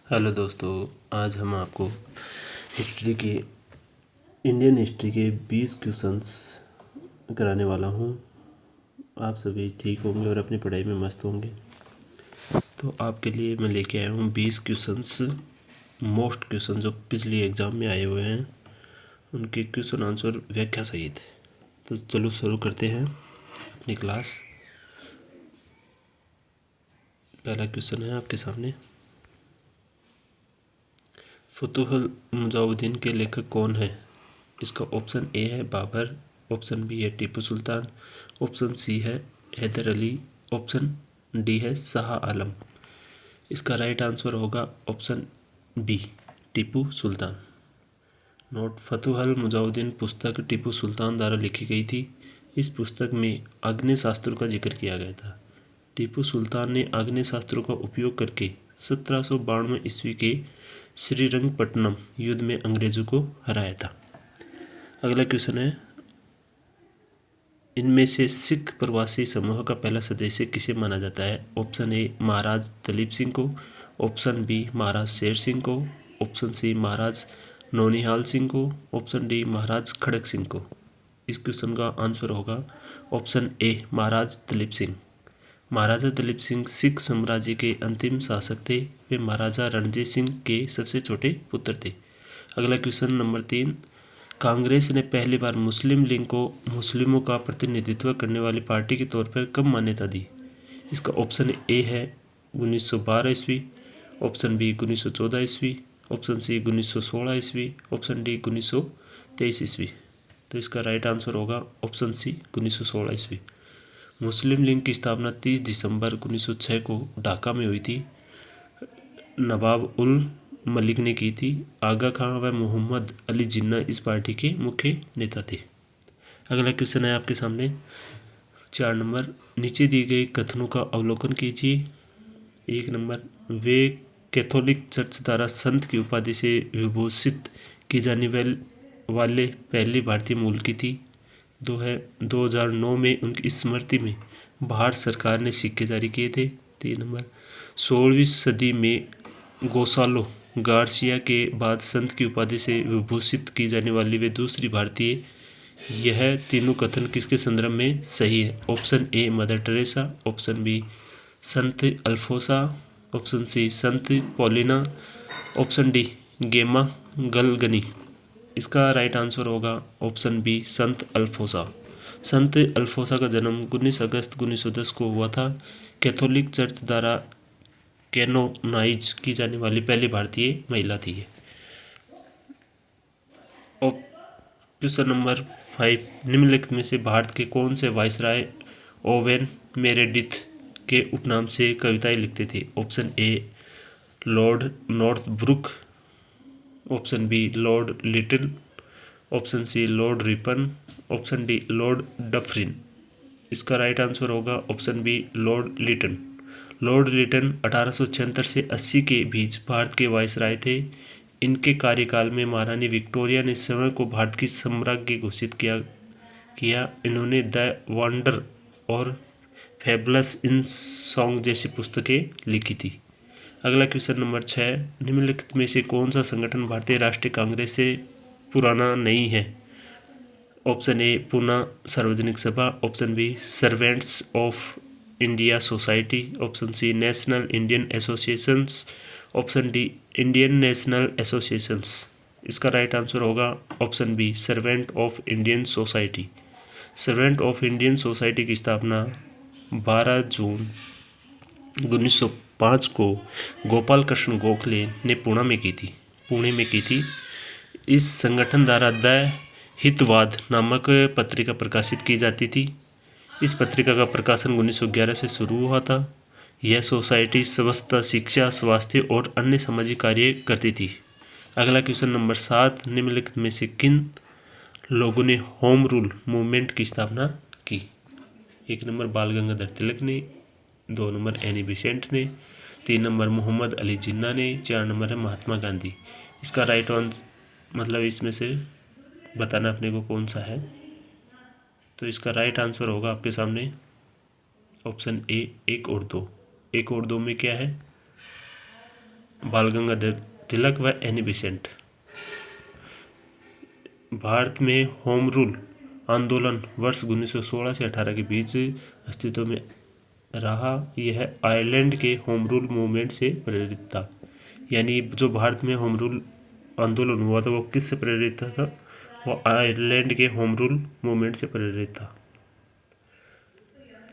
Hello दोस्तों, आज हम आपको हिस्ट्री के इंडियन हिस्ट्री के 20 क्वेश्चंस कराने वाला हूँ। आप सभी ठीक होंगे और अपनी पढ़ाई में मस्त होंगे। तो आपके लिए मैं लेके आया हूँ 20 क्वेश्चंस, मोस्ट क्वेश्चन जो पिछले एग्ज़ाम में आए हुए हैं, उनके क्वेश्चन आंसर व्याख्या सहित। तो चलो शुरू करते हैं अपनी क्लास। पहला क्वेश्चन है आपके सामने, फतुहुल मुजाहिदीन के लेखक कौन है? इसका ऑप्शन ए है बाबर, ऑप्शन बी है टीपू सुल्तान, ऑप्शन सी है हैदर अली, ऑप्शन डी है शाह आलम। इसका राइट आंसर होगा option B, Tipu Sultan. Note, फतुहुल Mujahideen पुस्तक टीपू सुल्तान द्वारा लिखी गई थी। इस पुस्तक में आग्नेय शास्त्रों का जिक्र किया गया था। टीपू सुल्तान ने आग्नेय शास्त्रों का उपयोग करके 1792 ईस्वी के श्रीरंगपट्टनम युद्ध में अंग्रेजों को हराया था। अगला क्वेश्चन है, इनमें से सिख प्रवासी समूह का पहला सदस्य किसे माना जाता है? ऑप्शन ए महाराज दलीप सिंह को, ऑप्शन बी महाराज शेर सिंह को, ऑप्शन सी महाराज नौनिहाल सिंह को, ऑप्शन डी महाराज खड़क सिंह को। इस क्वेश्चन का आंसर होगा ऑप्शन ए महाराज दलीप सिंह। महाराजा दलीप सिंह सिख साम्राज्य के अंतिम शासक थे। वे महाराजा रणजीत सिंह के सबसे छोटे पुत्र थे। अगला क्वेश्चन नंबर 3, कांग्रेस ने पहली बार मुस्लिम लीग को मुस्लिमों का प्रतिनिधित्व करने वाली पार्टी के तौर पर कब मान्यता दी? इसका ऑप्शन ए है 1912 ईस्वी, ऑप्शन बी 1914 ईस्वी, ऑप्शन सी 1916 ईस्वी, ऑप्शन डी 1923 ईस्वी। तो इसका राइट आंसर होगा ऑप्शन सी 1916 ईस्वी। मुस्लिम लीग की स्थापना 30 दिसंबर 1906 को ढाका में हुई थी। नवाब उल मलिक ने की थी। आगा खां व मोहम्मद अली जिन्ना इस पार्टी के मुख्य नेता थे। अगला क्वेश्चन है आपके सामने 4 नंबर, नीचे दी गई कथनों का अवलोकन कीजिए। 1 नंबर, वे कैथोलिक चर्च द्वारा संत की उपाधि से विभूषित की जाने वाले पहली भारतीय मूल की थी। 2 है, 2009 में उनकी स्मृति में भारत सरकार ने सिक्के जारी किए थे। 3 नंबर, 16वीं सदी में गोसालो गार्सिया के बाद संत की उपाधि से विभूषित की जाने वाली वे दूसरी भारतीय। यह तीनों कथन किसके संदर्भ में सही है? Option A Mother Teresa, option B संत अल्फोसा, ऑप्शन सी संत पॉलिना, ऑप्शन डी गेमा गलगनी। इसका राइट आंसर होगा ऑप्शन बी संत अल्फोसा। संत अल्फोसा का जन्म 19 अगस्त 1910 को हुआ था। कैथोलिक चर्च द्वारा कैनोनाइज की जाने वाली पहली भारतीय महिला थी। क्वेश्चन नंबर 5, निम्नलिखित में से भारत के कौन से वायसराय ओवेन मेरेडिथ के उपनाम से कविताएं लिखते थे? Option A Lord Northbrook, option B Lord Little, option C Lord Ripon, option D Lord Dufferin. इसका राइट आंसर होगा option B Lord Lytton. Lord Lytton 1876 से 80 के बीच भारत के वायसराय थे। इनके कार्यकाल में महारानी विक्टोरिया ने स्वयं को भारत की सम्राज्ञी घोषित किया। इन्होंने द वंडर और फैबुलस इन सॉन्ग जैसी पुस्तकें लिखी थी। अगला क्वेश्चन नंबर 6, निम्नलिखित में से कौन सा संगठन भारतीय राष्ट्रीय कांग्रेस से पुराना नहीं है? Option A Poona Sarvajanik Sabha, option B Servants of India Society, option C National Indian Associations, option D Indian National Associations. इसका राइट आंसर होगा option B Servant of Indian Society. Servant of Indian Society की स्थापना 12 जून 1905 को गोपाल कृष्ण गोखले ने पुणे में की थी। इस संगठन द्वारा द हितवाद नामक पत्रिका प्रकाशित की जाती थी। इस पत्रिका का प्रकाशन 1911 से शुरू हुआ था। यह सोसाइटी स्वच्छता, शिक्षा, स्वास्थ्य और अन्य सामाजिक कार्य करती थी। अगला क्वेश्चन नंबर 7, निम्नलिखित में से किन लोगों ने होम रूल मूवमेंट की स्थापना की? 1 नंबर बाल गंगाधर तिलक ने, 2 नंबर एनी बेसेंट ने, 3 नंबर मोहम्मद अली जिन्ना ने, 4 नंबर है महात्मा गांधी। इसका राइट आंसर मतलब इसमें से बताना अपने को कौन सा है। तो इसका राइट आंसर होगा आपके सामने ऑप्शन ए 1 और 2। 1 और 2 में क्या है? बाल गंगाधर तिलक व एनी बेसेंट। भारत में होम रूल आंदोलन वर्ष 1916 से 18 के बीच अस्तित्व में रहा। यह आयरलैंड के होम रूल मूवमेंट से प्रेरित था। यानी जो भारत में होम रूल आंदोलन हुआ था वो किससे प्रेरित था? वो आयरलैंड के होम रूल मूवमेंट से प्रेरित था।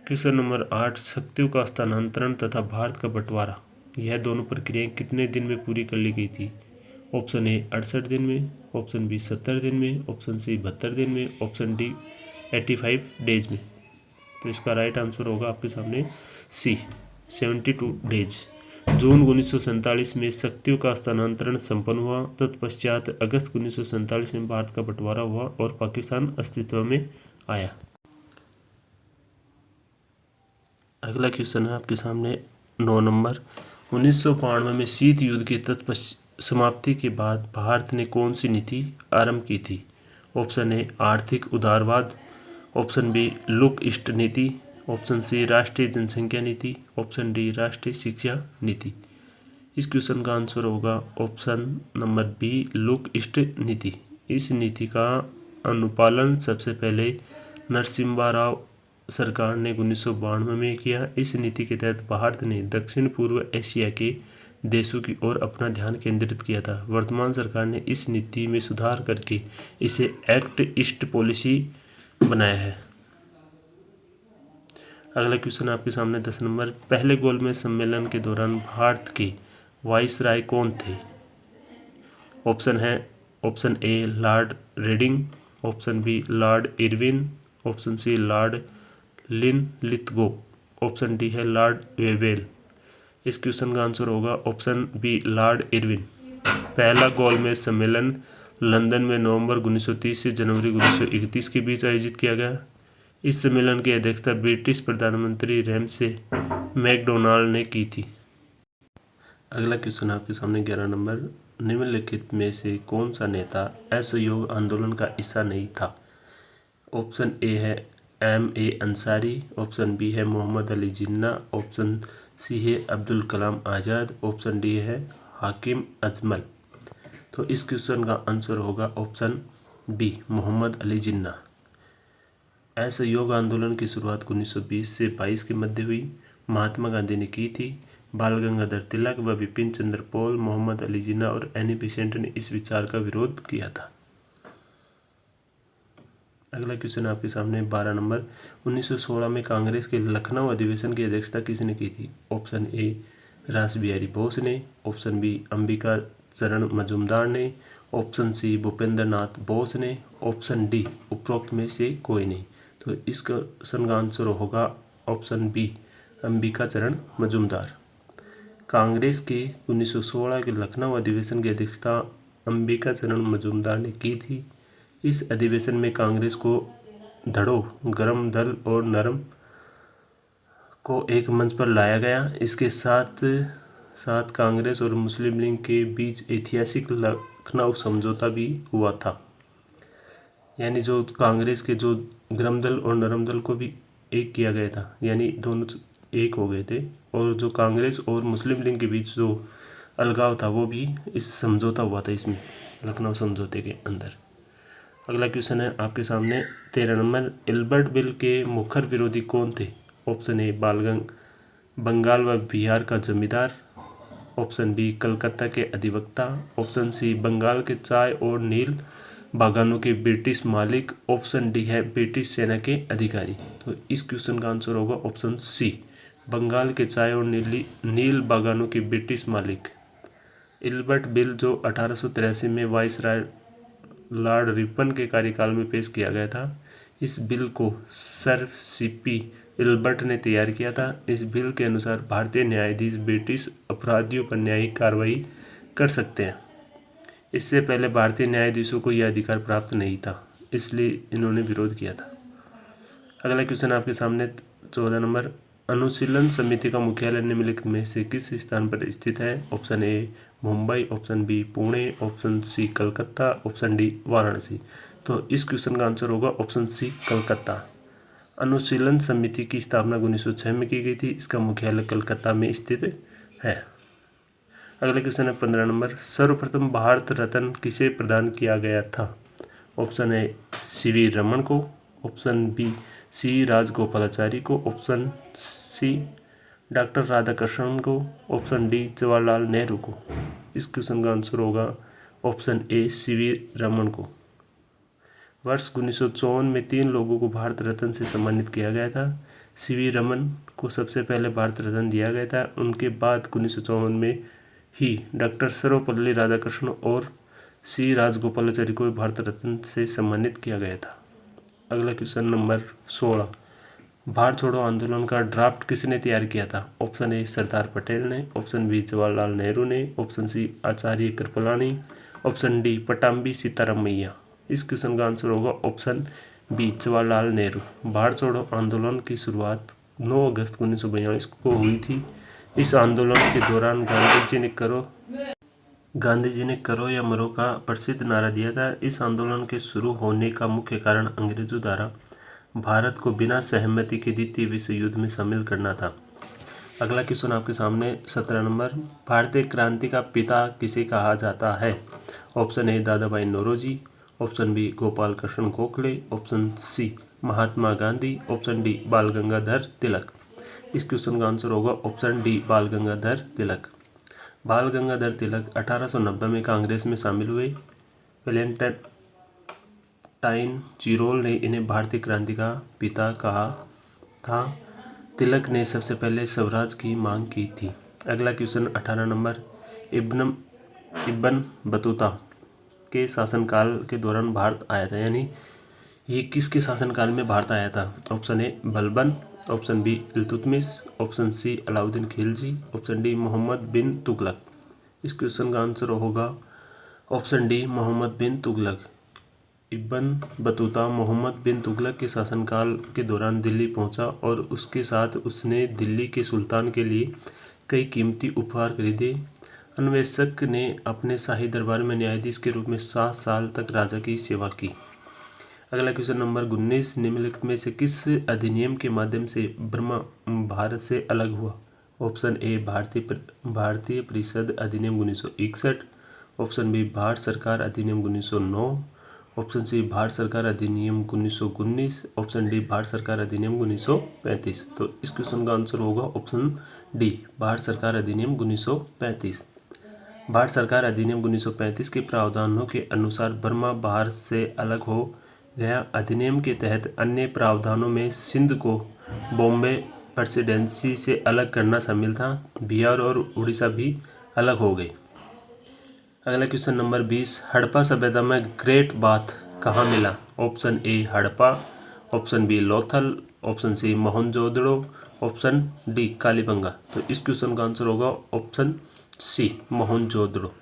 क्वेश्चन नंबर 8, शक्तियों का स्थानांतरण तथा भारत का बंटवारा, यह दोनों प्रक्रियाएं कितने दिन में पूरी कर ली गई थी? ऑप्शन ए 68 दिन में, ऑप्शन बी 70 दिन में, ऑप्शन सी 72 दिन में, ऑप्शन डी 85 डेज में। तो इसका राइट आंसर होगा आपके सामने सी 72 डेज। जून 1947 में शक्तियों का स्थानांतरण संपन्न हुआ। तत्पश्चात अगस्त 1947 में भारत का बंटवारा हुआ और पाकिस्तान अस्तित्व में आया। अगला क्वेश्चन है आपके सामने 9 नंबर। 1992 में शीत युद्ध के समाप्ति के बाद भारत ने कौन सी नीति आरंभ की थी? ऑप्शन ए आर्थिक उदारवाद, ऑप्शन बी लुक ईस्ट नीति, ऑप्शन सी राष्ट्रीय जनसंख्या नीति, ऑप्शन डी राष्ट्रीय शिक्षा नीति। इस क्वेश्चन का आंसर होगा option number B look east नीति। इस नीति का अनुपालन सबसे पहले नरसिम्हा राव सरकार ने 1992 में किया। इस नीति के तहत भारत ने दक्षिण पूर्व एशिया के देशों की ओर अपना ध्यान केंद्रित किया था। वर्तमान सरकार ने इस नीति में सुधार करके इसे एक्ट ईस्ट पॉलिसी बनाया है। अगला क्वेश्चन आपके सामने 10 नंबर। पहले गोलमेज सम्मेलन के दौरान भारत के वाइसराय कौन थे? Option A Lord Reading, option B Lord Irwin, option C Lord Linlithgow, option D है लॉर्ड वेवेल। इस क्वेश्चन का आंसर होगा ऑप्शन बी लॉर्ड इरविन। पहला गोलमेज सम्मेलन लंदन में नवंबर 1930 से जनवरी 1931 के बीच आयोजित किया गया। इस सम्मेलन की अध्यक्षता ब्रिटिश प्रधानमंत्री रैमसे मैकडोनाल्ड ने की थी। अगला क्वेश्चन आपके सामने 11 नंबर। निम्नलिखित में से कौन सा नेता असहयोग आंदोलन का हिस्सा नहीं था? ऑप्शन ए है M.A. अंसारी, ऑप्शन बी है मोहम्मद अली जिन्ना, ऑप्शन सी है अब्दुल कलाम आज़ाद, ऑप्शन डी है हाकिम अजमल। तो इस क्वेश्चन का आंसर होगा ऑप्शन बी मोहम्मद अली जिन्ना। असहयोग आंदोलन की शुरुआत 1920 से 22 के मध्य हुई। महात्मा गांधी ने की थी। बाल गंगाधर तिलक व बिपिन चंद्र पॉल, मोहम्मद अली जिन्ना और एनी बेसेंट ने इस विचार का विरोध किया था। अगला क्वेश्चन आपके सामने 12 नंबर। 1916 में कांग्रेस के लखनऊ अधिवेशन की अध्यक्षता किसने की थी? ऑप्शन ए रास बिहारी बोस ने, ऑप्शन बी अंबिका चरण मजूमदार ने, ऑप्शन सी भूपेंद्र नाथ बोस ने, ऑप्शन डी उपरोक्त में से कोई नहीं। तो इस क्वेश्चन का आंसर होगा ऑप्शन बी अंबिका चरण मजूमदार। कांग्रेस के 1916 के लखनऊ अधिवेशन की अध्यक्षता अंबिका चरण मजूमदार ने की थी। इस अधिवेशन में कांग्रेस को धड़ों, गरम दल और नरम को एक मंच पर लाया गया। इसके साथ साथ कांग्रेस और मुस्लिम लीग के बीच ऐतिहासिक लखनऊ समझौता भी हुआ था। यानी जो कांग्रेस के जो गरम दल और नरम दल को भी एक किया गया था, यानी दोनों एक हो गए थे। और जो कांग्रेस और मुस्लिम लीग के बीच जो अलगाव था वो भी इस समझौता हुआ था, इसमें लखनऊ समझौते के अंदर। अगला क्वेश्चन है आपके सामने 13 नंबर। इल्बर्ट बिल के मुखर विरोधी कौन थे? ऑप्शन ए बंगाल व बिहार का जमींदार, ऑप्शन बी कलकत्ता के अधिवक्ता, ऑप्शन सी बंगाल के चाय और नील बागानों के ब्रिटिश मालिक, ऑप्शन डी है ब्रिटिश सेना के अधिकारी। तो इस क्वेश्चन का आंसर होगा ऑप्शन सी बंगाल के चाय और नील बागानों के ब्रिटिश मालिक। इल्बर्ट बिल जो 1883 में वाइसराय लॉर्ड रिपन के कार्यकाल में पेश किया गया था। इस बिल को सर सीपी इल्बर्ट ने तैयार किया था। इस बिल के अनुसार भारतीय न्यायाधीश ब्रिटिश अपराधियों पर न्यायिक कार्रवाई कर सकते हैं। इससे पहले भारतीय न्यायाधीशों को यह अधिकार प्राप्त नहीं था, इसलिए इन्होंने विरोध किया था। अगला क्वेश्चन आपके सामने 14 नंबर। अनुशीलन समिति का मुख्यालय निम्नलिखित में से किस स्थान पर स्थित है? Option A Mumbai, option B Pune, option C Calcutta, option D Varanasi. तो इस क्वेश्चन का आंसर होगा ऑप्शन सी कलकत्ता। अनुशीलन समिति की स्थापना 1906 में की गई थी। इसका मुख्यालय कलकत्ता में स्थित है। अगला क्वेश्चन है 15 नंबर, सर्वप्रथम भारत रत्न किसे प्रदान किया गया था? ऑप्शन ए सीवी रमन को, ऑप्शन बी सी राजगोपालाचारी को, ऑप्शन सी डॉक्टर राधाकृष्णन को, ऑप्शन डी जवाहरलाल नेहरू को। इस क्वेश्चन का आंसर होगा ऑप्शन ए सीवी रमन को। वर्ष 1954 में 3 लोगों को भारत रत्न से सम्मानित किया गया था। सीवी रमन को सबसे पहले भारत रत्न दिया गया था। उनके बाद 1954 में ही डॉक्टर सर्वपल्ली राधाकृष्णन और सी राजगोपालाचारी को भारत रत्न से सम्मानित किया गया था। अगला क्वेश्चन नंबर 16, भारत छोड़ो आंदोलन का ड्राफ्ट किसने तैयार किया था? ऑप्शन ए सरदार पटेल ने, ऑप्शन बी जवाहरलाल नेहरू ने, option C Acharya Kripalani, option D पटाम्बी Sitaram मैया। इस क्वेश्चन का आंसर होगा ऑप्शन बी जवाहरलाल नेहरू। भारत छोड़ो आंदोलन की शुरुआत 9 अगस्त 1942 को हुई थी। इस आंदोलन के दौरान गांधी जी ने करो या मरो का प्रसिद्ध नारा दिया था। इस आंदोलन के शुरू होने का मुख्य कारण अंग्रेजों द्वारा भारत को बिना सहमति के द्वितीय विश्व युद्ध में शामिल करना था। अगला क्वेश्चन आपके सामने 17 नंबर, भारतीय क्रांति का पिता किसे कहा जाता है? Option A Dadabhai Naoroji, option B Gopal Krishna Gokhale, option C Mahatma Gandhi, option D Bal Gangadhar तिलक। इस क्वेश्चन का आंसर होगा ऑप्शन डी बाल गंगाधर तिलक। बाल गंगाधर तिलक 1890 में कांग्रेस में शामिल हुए। वैलेंटाइन चिरोल ने इन्हें भारतीय क्रांति का पिता कहा था। तिलक ने सबसे पहले स्वराज की मांग की थी। अगला क्वेश्चन 18 नंबर, इब्न बतूता के शासनकाल के दौरान भारत आया था, यानी ये किसके शासनकाल में भारत आया था? Option A Balban, option B Iltutmish, option C Alauddin Khilji, option D Muhammad bin Tughlaq. इस क्वेश्चन का आंसर होगा option D Muhammad bin Tughlaq. Ibn Battuta Muhammad bin Tughlaq के शासनकाल के दौरान दिल्ली पहुंचा और उसके साथ उसने दिल्ली के सुल्तान के लिए कई कीमती उपहार खरीदे। अन्वेषक ने अपने शाही दरबार में न्यायाधीश के रूप में 7 साल तक राजा की सेवा की। अगला क्वेश्चन नंबर 19, निम्नलिखित में से किस अधिनियम के माध्यम से बर्मा भारत से अलग हुआ? ऑप्शन ए भारतीय परिषद अधिनियम 1961, ऑप्शन बी भारत सरकार अधिनियम 1909, ऑप्शन सी भारत सरकार अधिनियम 1919, ऑप्शन डी भारत सरकार अधिनियम 1935। तो इस क्वेश्चन का आंसर होगा ऑप्शन डी भारत सरकार अधिनियम 1935। भारत सरकार अधिनियम 1935 के प्रावधानों के अनुसार बर्मा भारत से अलग हो गया। अधिनियम के तहत अन्य प्रावधानों में सिंध को बॉम्बे प्रेसिडेंसी से अलग करना शामिल था। बिहार और उड़ीसा भी अलग हो गए। अगला क्वेश्चन नंबर 20, हड़प्पा सभ्यता में ग्रेट बाथ कहाँ मिला? Option A Harappa, option B Lothal, option C Mohenjodaro, option D Kalibangan. तो इस क्वेश्चन का आंसर होगा ऑप्शन सी मोहनजोदड़ो।